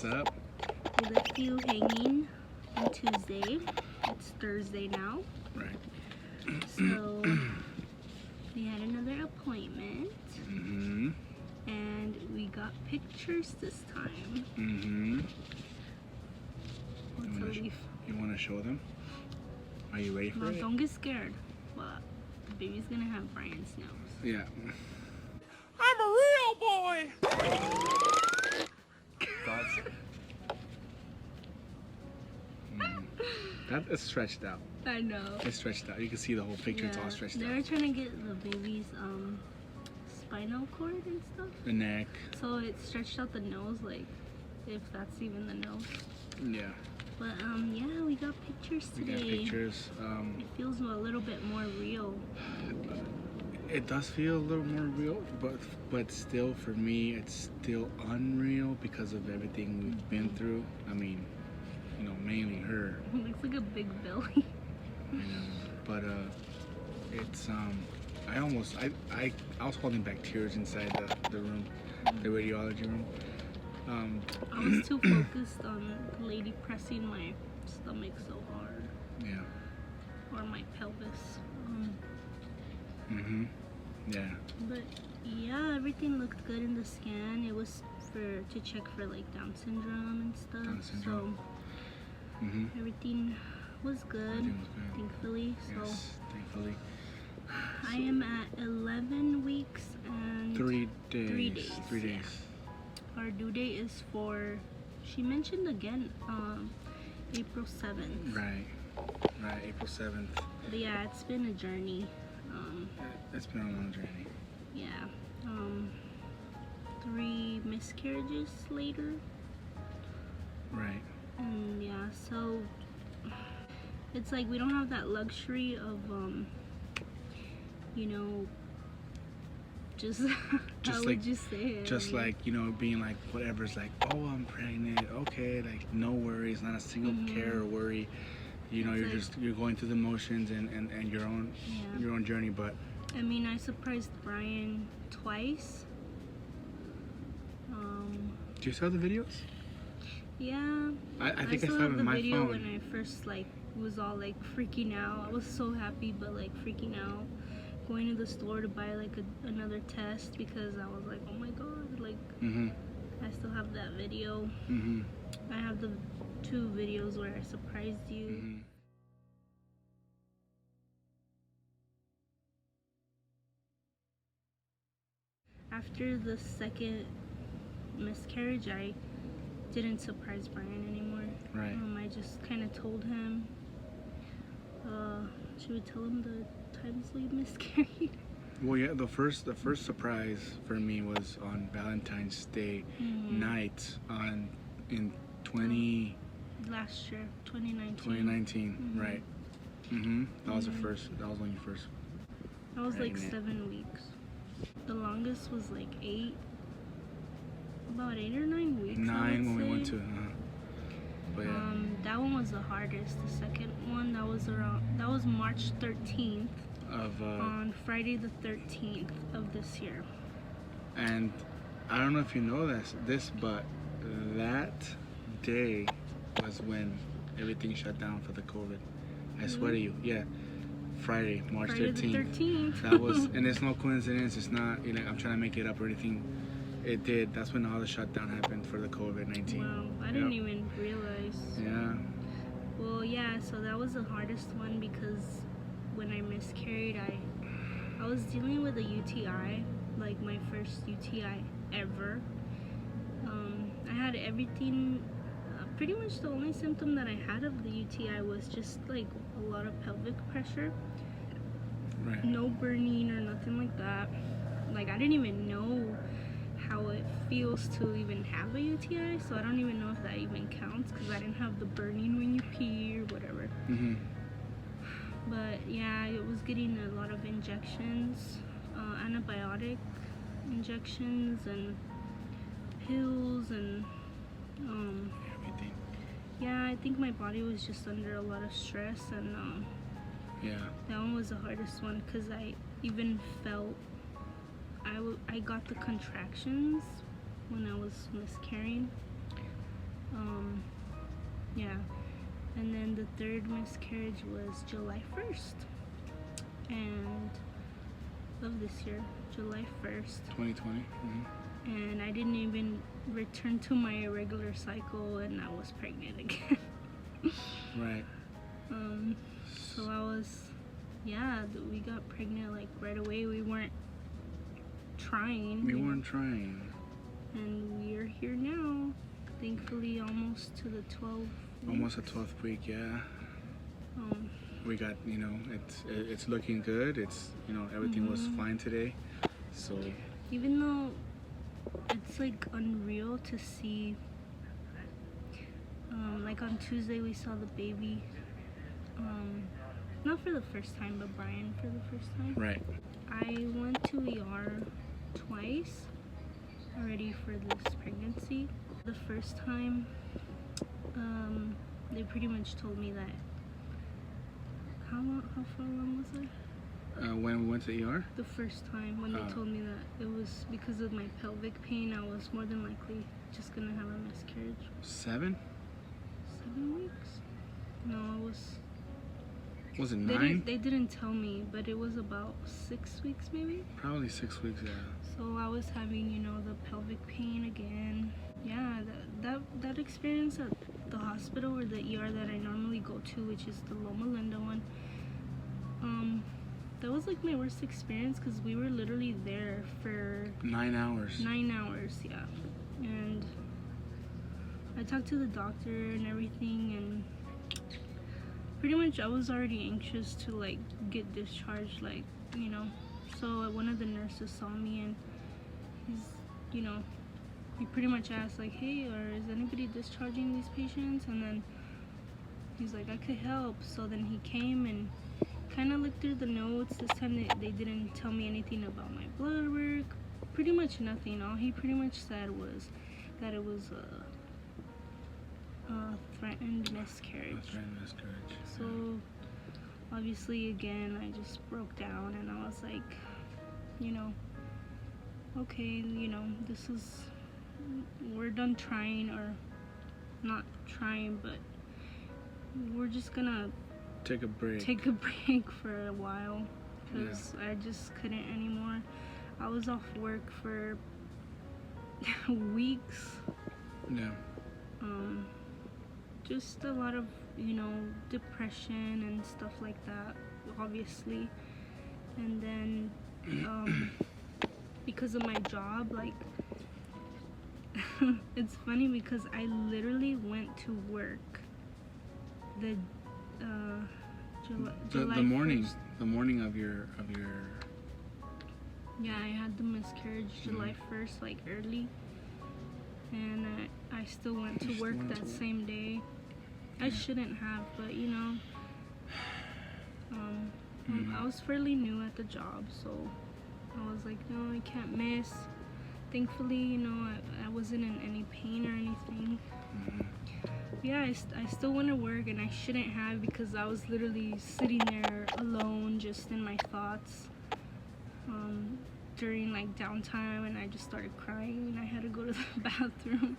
What's up? We left you hanging on Tuesday. It's Thursday now. Right. So we had another appointment. Mm-hmm. And we got pictures this time. Mm-hmm. What's a leaf? You want to show them? Are you ready for it? Don't get scared. But the baby's gonna have Bryan's nose. Yeah. I'm a real boy! That is stretched out. I know. It's stretched out. You can see the whole picture. It's all stretched They out. were trying to get the baby's spinal cord and stuff. The neck. So it stretched out the nose, like if that's even the nose. Yeah. But yeah, we got pictures today. We got pictures. It feels a little bit more real. It does feel a little more real, but still, for me, it's still unreal because of everything we've been through. I mean, you know, mainly her. It looks like a big belly. But it's I was holding back tears inside the room, the radiology room. I was too focused on the lady pressing my stomach so hard. Yeah. Or my pelvis. Yeah. But yeah, everything looked good in the scan. It was to check for like Down syndrome and stuff. Down syndrome. So everything was good. Everything was good. Thankfully. Yes, thankfully. I am at 11 weeks and 3 days. 3 days. 3 days. Yeah. Our due date is for, she mentioned again, April 7th. Right, April 7th. But yeah, it's been a journey. It's been a long journey. Yeah. 3 miscarriages later. Right. And yeah, so it's like we don't have that luxury of, you know, just how like, would you say it? Just like, you know, being like, whatever's like, oh, I'm pregnant, okay, like, no worries, not a single care or worry. You know, you're going through the motions and your own journey. But I mean, I surprised Bryan twice. Do you saw the videos? Yeah. I think I saw have it the on my video phone. when I first like was all like freaking out. I was so happy, but like freaking out. Going to the store to buy like another test because I was like, oh my god, like I still have that video. I have the 2 videos where I surprised you. After the second miscarriage, I didn't surprise Bryan anymore. Right. I just kind of told him. Should we tell him the times we miscarried? Well, yeah. The first surprise for me was on Valentine's Day night last year, 2019. 2019, right. That was the first. That was when you first. That was like 7 weeks. The longest was like 8. About 8 or 9 weeks. 9 when we went to. But yeah. That one was the hardest. The second one, that was March 13th. On Friday the 13th of this year. And I don't know if you know this, but that day was when everything shut down for the COVID. I swear to you, yeah. Friday, March 13th. The 13th. That was, and it's no coincidence. It's not, you know, I'm trying to make it up or anything. It did. That's when all the shutdown happened for the COVID-19. Wow, I didn't even realize. Yeah. Well, yeah. So that was the hardest one because when I miscarried, I was dealing with a UTI, like my first UTI ever. I had everything. Pretty much the only symptom that I had of the UTI was just like a lot of pelvic pressure. Right. No burning or nothing like that. Like I didn't even know how it feels to even have a UTI, so I don't even know if that even counts because I didn't have the burning when you pee or whatever. But yeah, it was getting a lot of injections, antibiotic injections and pills and Everything. yeah, I think my body was just under a lot of stress, and Yeah. that one was the hardest one because I even felt I got the contractions when I was miscarrying. Yeah. And then the third miscarriage was July 1st. And of this year, July 1st. 2020. And I didn't even return to my irregular cycle, and I was pregnant again. Right. So I was, we got pregnant like right away. We weren't trying. We weren't trying. And we're here now. Thankfully, almost to the 12th. Almost a 12th week, yeah. We got, it's looking good. It's, everything was fine today. So. Even though it's like unreal to see, like on Tuesday we saw the baby. Not for the first time, but Bryan for the first time. Right. I went to ER twice already for this pregnancy. The first time, they pretty much told me that. How far along was I? When we went to ER? The first time when they told me that it was because of my pelvic pain, I was more than likely just gonna have a miscarriage. 7? 7 weeks? No, it was. Was it 9? They didn't tell me, but it was about 6 weeks maybe. Probably 6 weeks, yeah. So I was having, the pelvic pain again. Yeah, that experience at the hospital or the ER that I normally go to, which is the Loma Linda one. That was like my worst experience because we were literally there for 9 hours. 9 hours, yeah. And I talked to the doctor and everything, and pretty much I was already anxious to like get discharged, like, so one of the nurses saw me, and he pretty much asked like, hey, or is anybody discharging these patients? And then he's like, I could help. So then he came and kind of looked through the notes. This time they didn't tell me anything about my blood work, pretty much nothing. All he pretty much said was that it was a threatened miscarriage. A threatened miscarriage. So obviously again I just broke down, and I was like, okay, we're done trying, or not trying, but we're just gonna take a break for a while, because I just couldn't anymore. I was off work for weeks. Yeah. Just a lot of depression and stuff like that, obviously. And then because of my job, like it's funny because I literally went to work the July the morning 1st. the morning of your Yeah, I had the miscarriage July 1st, like early, and I still went to work that same day. I shouldn't have, but I was fairly new at the job, so I was like, no, I can't miss. Thankfully, I wasn't in any pain or anything. Yeah, I still went to work, and I shouldn't have, because I was literally sitting there alone, just in my thoughts, during like downtime, and I just started crying, and I had to go to the bathroom,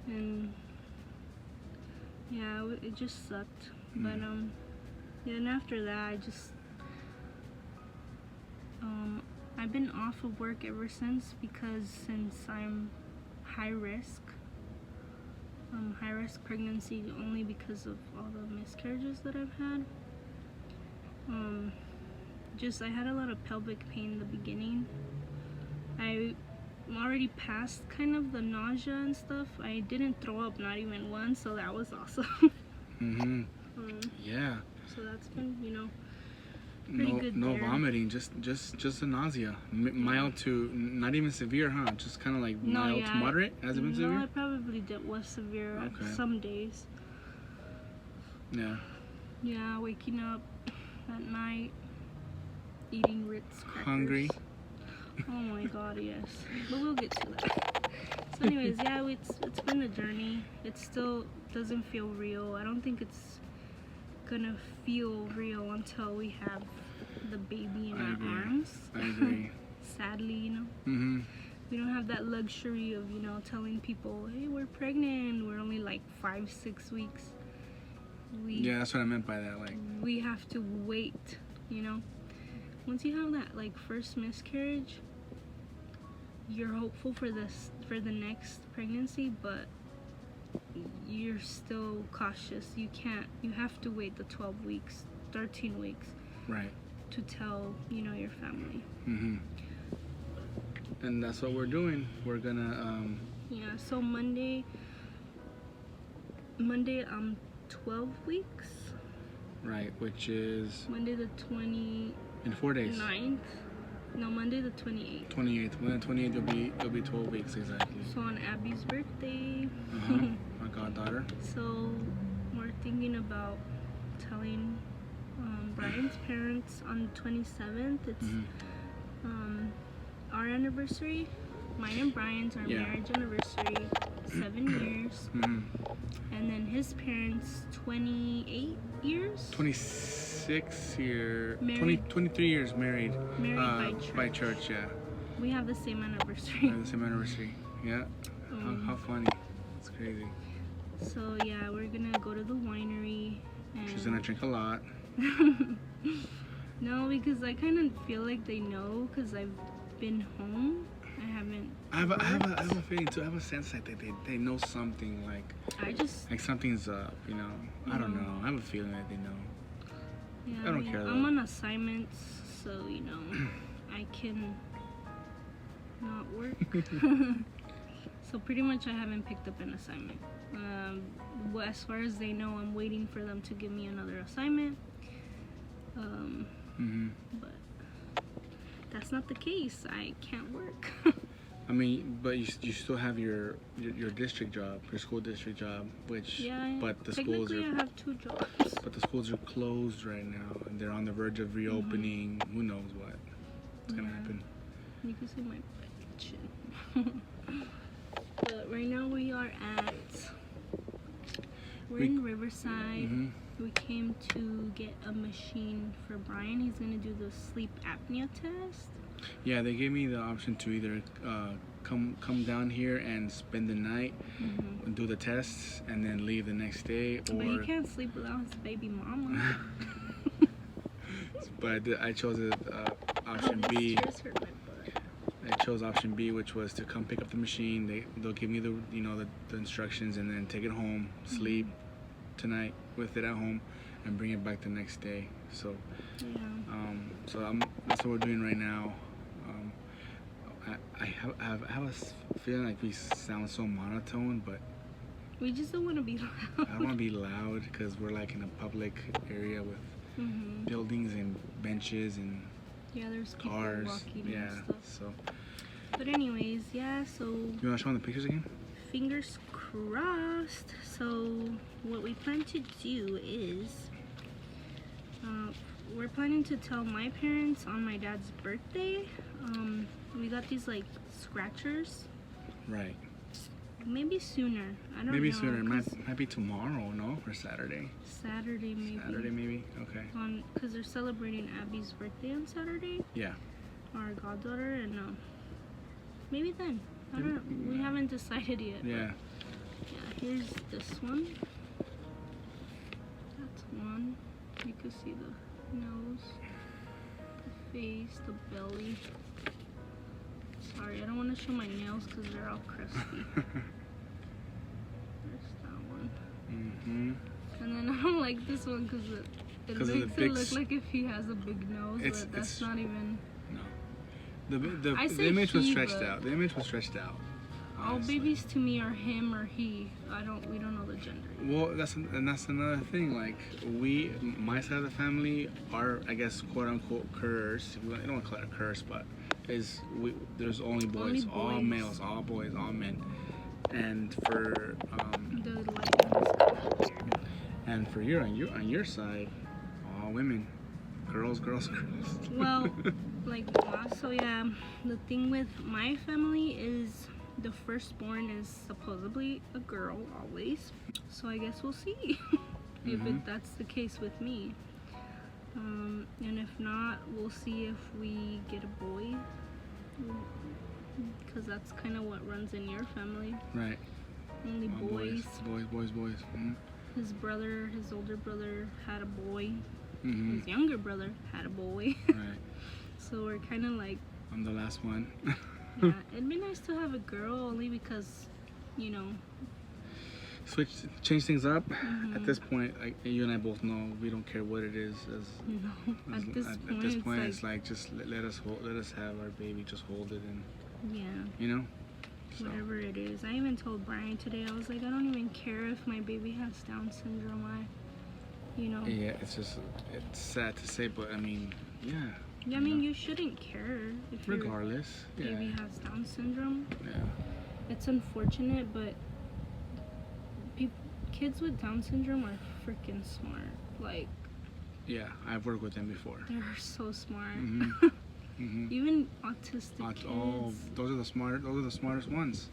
and yeah, it just sucked. But and after that, I just I've been off of work ever since, because since I'm high risk pregnancy, only because of all the miscarriages that I've had. I had a lot of pelvic pain in the beginning. I'm already past kind of the nausea and stuff. I didn't throw up, not even once, so that was awesome. Yeah. So that's been, pretty good. No there. vomiting, just a nausea, mild to not even severe, huh? Just kind of like mild to moderate. Has it been severe? No, I probably was severe some days. Yeah. Yeah, waking up at night, eating Ritz crackers. Hungry. Oh my God, yes. But we'll get to that. So anyways, yeah, it's been a journey. It still doesn't feel real. I don't think it's gonna feel real until we have the baby in our arms. I agree. Sadly, We don't have that luxury of, you know, telling people, hey, we're pregnant. We're only like 5-6 weeks. Yeah, that's what I meant by that. Like, we have to wait, you know. Once you have that like first miscarriage, you're hopeful for the next pregnancy, but you're still cautious. You have to wait the 12 weeks, 13 weeks. Right. To tell, you know, your family. And that's what we're doing. We're gonna yeah, so Monday I'm 12 weeks. Right, which is Monday the 29th. in 4 days. No, Monday the 28th. 28th. When the 28th, it'll be 12 weeks exactly. So on Abby's birthday. My goddaughter. So we're thinking about telling Bryan's parents on the 27th. It's our anniversary. Mine and Bryan's, our marriage anniversary, 7 years. And then his parents, 28 years? 26 years. Married. 23 years married. Married by church, yeah. We have the same anniversary. We have the same anniversary, yeah. How funny. It's crazy. So yeah, we're gonna go to the winery. And she's gonna drink a lot. No, because I kind of feel like they know, because I've been home. I haven't. I have a feeling too. I have a sense that they know something, like something's up, you know. I don't know. I have a feeling that they know. Yeah, I don't care though. I'm on assignments, so you know, I can not work. So pretty much I haven't picked up an assignment. As far as they know, I'm waiting for them to give me another assignment. But that's not the case. I can't work. I mean, but you still have your district job, your school district job, which but the schools are. I have 2 jobs. But the schools are closed right now, and they're on the verge of reopening. Who knows what's gonna happen? You can see my chin. But right now we're in Riverside. We came to get a machine for Bryan. He's gonna do the sleep apnea test. Yeah, they gave me the option to either come down here and spend the night and do the tests and then leave the next day, or. But he can't sleep without his baby mama. But I chose option B. I chose option B, which was to come pick up the machine. They'll give me the instructions, and then take it home, sleep tonight with it at home, and bring it back the next day. So that's what we're doing right now. I have a feeling like we sound so monotone, but we just don't want to be loud. I don't want to be loud because we're like in a public area with buildings and benches and there's cars. Walking and stuff. So. But anyways, so. You want to show them the pictures again? Fingers crossed. So what we plan to do is we're planning to tell my parents on my dad's birthday. We got these like scratchers. Right. Maybe sooner. I don't know. Maybe sooner. Might be tomorrow, no? Or Saturday. Saturday maybe. Saturday maybe. Okay. Because they're celebrating Abby's birthday on Saturday. Yeah. Our goddaughter, and maybe then. I don't know. We haven't decided yet. Yeah. Yeah. Here's this one. That's one. You can see the nose, the face, the belly. Sorry, I don't want to show my nails because they're all crusty. There's that one. And then I don't like this one because it makes it look like if he has a big nose, but that's not even. No. The image was stretched out. The image was stretched out. All babies to me are him or he. We don't know the gender. Well, that's another thing. Like my side of the family are, I guess, quote unquote cursed. I don't want to call it a curse, but there's only boys, all males, all boys, all men. And for the lighting is kind of weird. And for on your side, all women, girls. Well, so yeah, the thing with my family is the firstborn is supposedly a girl always. So I guess we'll see if that's the case with me. And if not, we'll see if we get a boy. because that's kind of what runs in your family. Right. Only boys. Boys. Mm-hmm. His older brother had a boy. Mm-hmm. His younger brother had a boy. Right. So we're kind of like... I'm the last one. Yeah, it'd be nice to have a girl, only because, you know... Change things up. Mm-hmm. At this point, like you and I both know, we don't care what it is. No, at this point, it's like just let us have our baby, just hold it, and yeah, you know, so. Whatever it is. I even told Bryan today, I was like, I don't even care if my baby has Down syndrome. Yeah, it's sad to say, but I mean, yeah. Yeah, I mean, you shouldn't care if regardless, your baby has Down syndrome. Yeah. It's unfortunate, but kids with Down syndrome are freaking smart. Like, yeah, I've worked with them before. They're so smart. Mm-hmm. Mm-hmm. Even autistic kids. Oh, those are the smartest ones.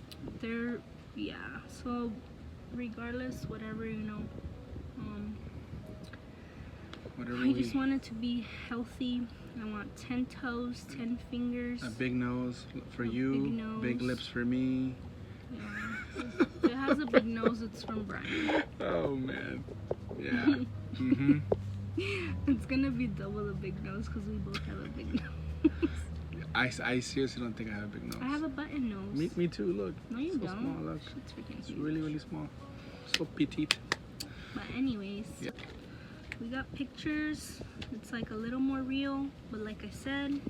Yeah. So, regardless, whatever, I just want it to be healthy. I want 10 toes, 10 fingers. A big nose for you. Big lips for me. Yeah. If it has a big nose, it's from Bryan. Oh man. Yeah. Mhm. It's gonna be double the big nose because we both have a big nose. I seriously don't think I have a big nose. I have a button nose. Me too. Look. No, you so don't. Small, look. It's freaking It's huge. really, really small. So petite. But anyways, yeah. We got pictures. It's like a little more real, but like I said,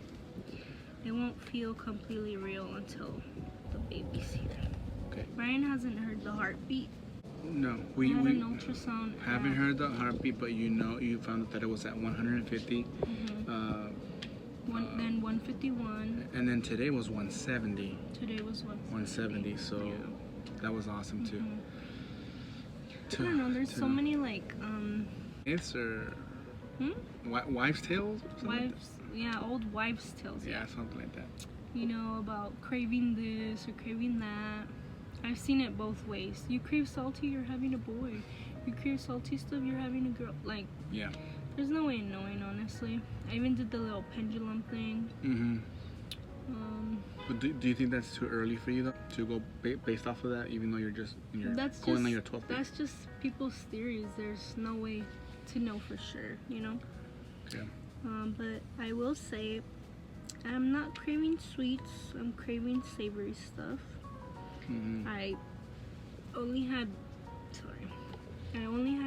it won't feel completely real until the baby's here. Okay. Bryan hasn't heard the heartbeat. No, we had an ultrasound. Haven't heard the heartbeat, but you found out that it was at 150. Mm-hmm. Then 151. And then today was 170. Today was 170. So yeah. That was awesome too. I don't know. There's so many like myths or wives' tales. Old wives' tales. Yeah, something like that. About craving this or craving that. I've seen it both ways. You crave salty, you're having a boy. You crave salty stuff, you're having a girl. Like, yeah. There's no way of knowing, honestly. I even did the little pendulum thing. Mm-hmm. But do you think that's too early for you though to go based off of that, even though you're going on your 12th? That's just people's theories. There's no way to know for sure, Yeah. But I will say, I'm not craving sweets. I'm craving savory stuff. Mm-hmm. I only had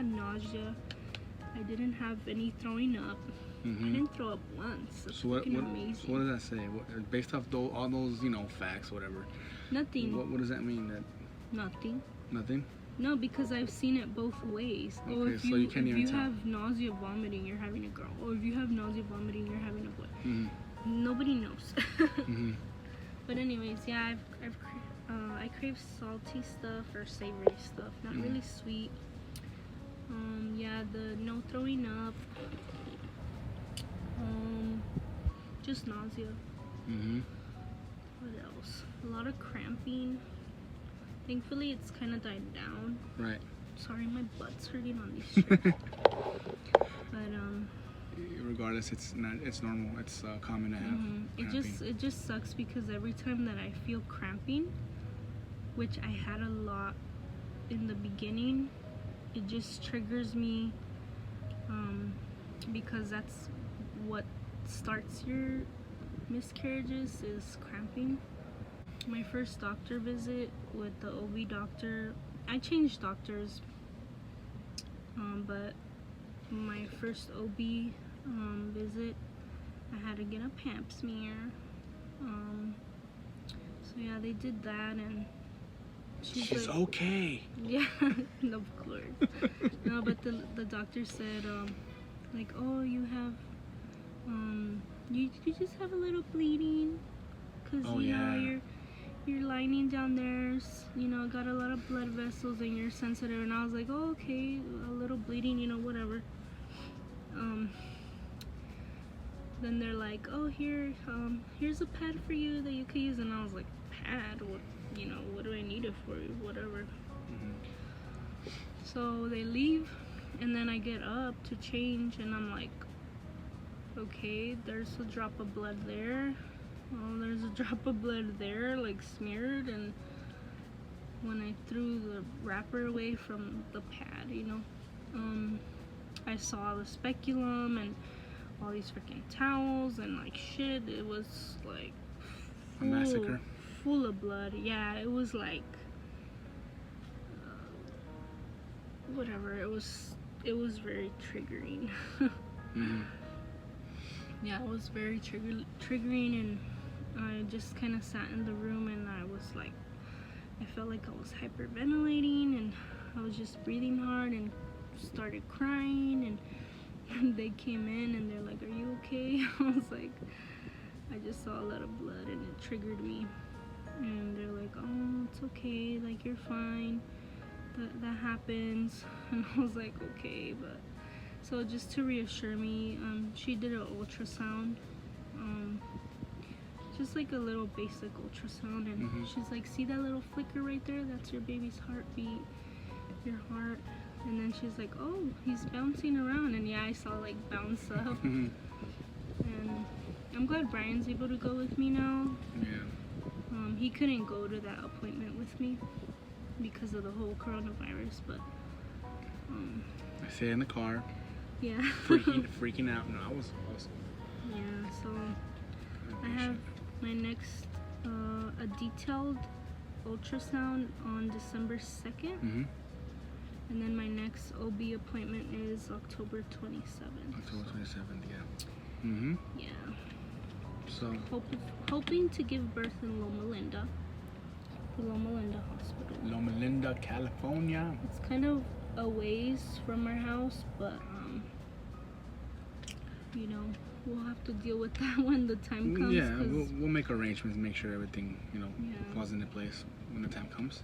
nausea. I didn't have any throwing up. Mm-hmm. I didn't throw up once. That's so what does that say? Based off all those facts, whatever. Nothing. What does that mean? That nothing. Nothing. No, because I've seen it both ways. Okay, so you can't even tell. If you have nausea, vomiting, you're having a girl. Or if you have nausea, vomiting, you're having a boy. Mm-hmm. Nobody knows. Mm-hmm. But anyways, yeah, I crave salty stuff or savory stuff. Not really sweet. Yeah, the no throwing up. Just nausea. Mm-hmm. What else? A lot of cramping. Thankfully, it's kind of died down. Right. Sorry, my butt's hurting on these strips. But regardless, it's normal. It's common to have. It just sucks because every time that I feel cramping, which I had a lot in the beginning, it just triggers me. Because that's what starts your miscarriages is cramping. My first doctor visit with the OB doctor, I changed doctors, but my first OB visit, I had to get a pap smear. So yeah, they did that, and she's like, okay. Yeah, of course. No, but the doctor said, like, oh, you have, you just have a little bleeding, cause your lining down there's, got a lot of blood vessels and you're sensitive. And I was like, oh, okay, a little bleeding, whatever. Then they're like, oh, here's a pad for you that you could use. And I was like, pad? What do I need it for? Whatever. Mm-hmm. So they leave, and then I get up to change, and I'm like, okay, there's a drop of blood there. Oh, there's a drop of blood there, like smeared, and when I threw the wrapper away from the pad, I saw the speculum and all these freaking towels and like shit. It was like A massacre. full of blood. Yeah, it was like whatever. It was very triggering. Mm-hmm. Yeah, it was very triggering, and I just kind of sat in the room, and I was like, I felt like I was hyperventilating, and I was just breathing hard and started crying, and they came in and they're like, "Are you okay?" I was like, I just saw a lot of blood and it triggered me, and they're like, "Oh, it's okay, like you're fine, that happens." And I was like, okay. But so just to reassure me, she did an ultrasound, just like a little basic ultrasound, and Mm-hmm. she's like, "See that little flicker right there? That's your baby's heartbeat, your heart." And then she's like, "Oh, he's bouncing around." And yeah, I saw like bounce up. Mm-hmm. And I'm glad Bryan's able to go with me now. Yeah. He couldn't go to that appointment with me because of the whole coronavirus, but I sat in the car, yeah. freaking out. No, I was awesome. Yeah, so I have my next a detailed ultrasound on December 2nd, Mm-hmm. and then my next OB appointment is October 27th. October 27th, yeah. Mm-hmm. Yeah. So, Hoping to give birth in Loma Linda Hospital. Loma Linda, California. It's kind of a ways from our house, but we'll have to deal with that when the time comes. Yeah, we'll make arrangements, make sure everything Yeah. falls into place when the time comes.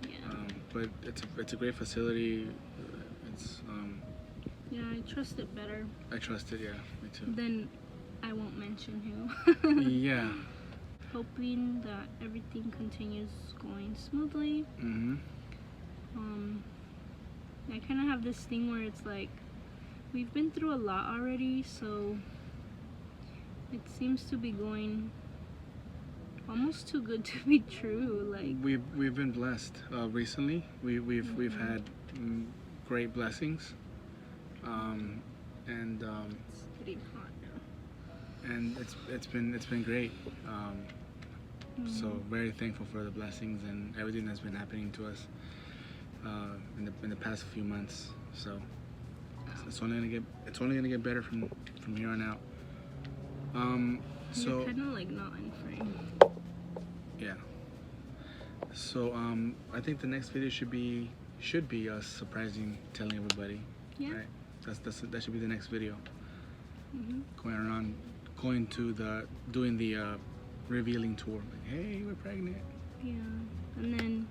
Yeah. But it's a great facility. It's Yeah, I trust it better. I trust it. Yeah, me too. Then I won't mention who. Yeah. Hoping that everything continues going smoothly. Mm-hmm. I kind of have this thing where it's like we've been through a lot already, so it seems to be going almost too good to be true. Like We've been blessed recently. We've had great blessings, and it's getting hot now. and it's been great. So Mhm. very thankful for the blessings and everything that's been happening to us in the past few months. So it's only gonna get better from here on out. You're kind of like not in frame. Yeah. So I think the next video should be us surprising, telling everybody. Yeah. Right. That should be the next video. Mhm. Doing the revealing tour. Like, hey, we're pregnant. Yeah. And then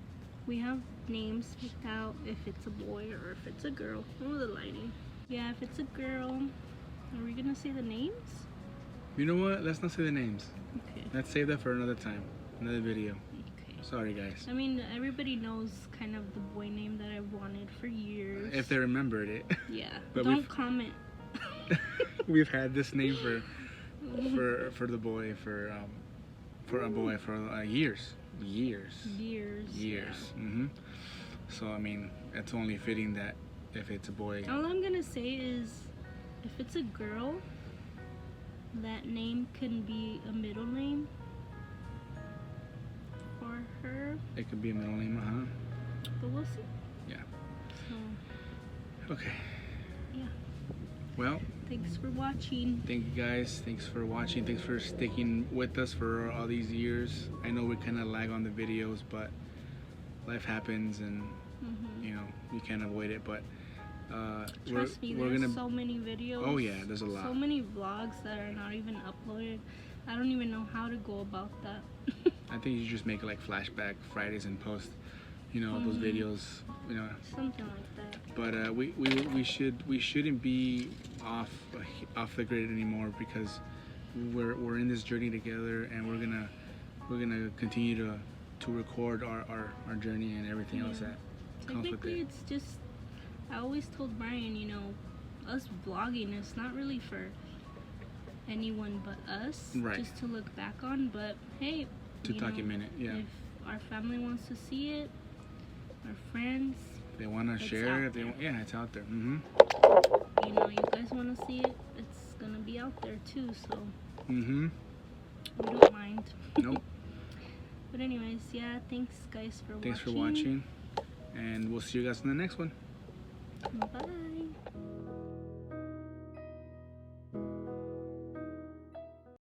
we have names picked out if it's a boy or if it's a girl. Oh, the lighting. Yeah, if it's a girl, are we gonna say the names? You know what? Let's not say the names. Okay. Let's save that for another time, another video. Okay. Sorry, guys. I mean, everybody knows kind of the boy name that I've wanted for years. If they remembered it. Yeah. But Don't comment. We've had this name for the boy for a boy for years. Years. Mm-hmm. So I mean, it's only fitting that if it's a boy. All I'm gonna say is, if it's a girl, that name can be a middle name for her, It could be a middle name, but we'll see. Yeah. So, Okay. yeah. Well, Thanks for watching. thank you guys. Thanks for watching. Thanks for sticking with us for all these years. I know we kind of lag on the videos, but life happens, and you can't avoid it. But Trust me, we're there's gonna. so many videos. Oh yeah, there's a lot. So many vlogs that are not even uploaded. I don't even know how to go about that. I think you just make like flashback Fridays and post, those videos, Something like that. But we shouldn't be off the grid anymore, because we're in this journey together, and we're gonna continue to record our journey and everything else that comes with Technically, it. it's just, I always told Bryan, us vlogging is not really for anyone but us, Right. just to look back on. But hey, To you know, document it, yeah. if our family wants to see it, our friends, They want to It's share. out If they there. want, yeah, it's out there. Mm-hmm. you know, you guys want to see it, it's gonna be out there too. So Mm-hmm. we don't mind. Nope. But anyways, yeah, thanks guys for Thanks for watching, and we'll see you guys in the next one. Bye.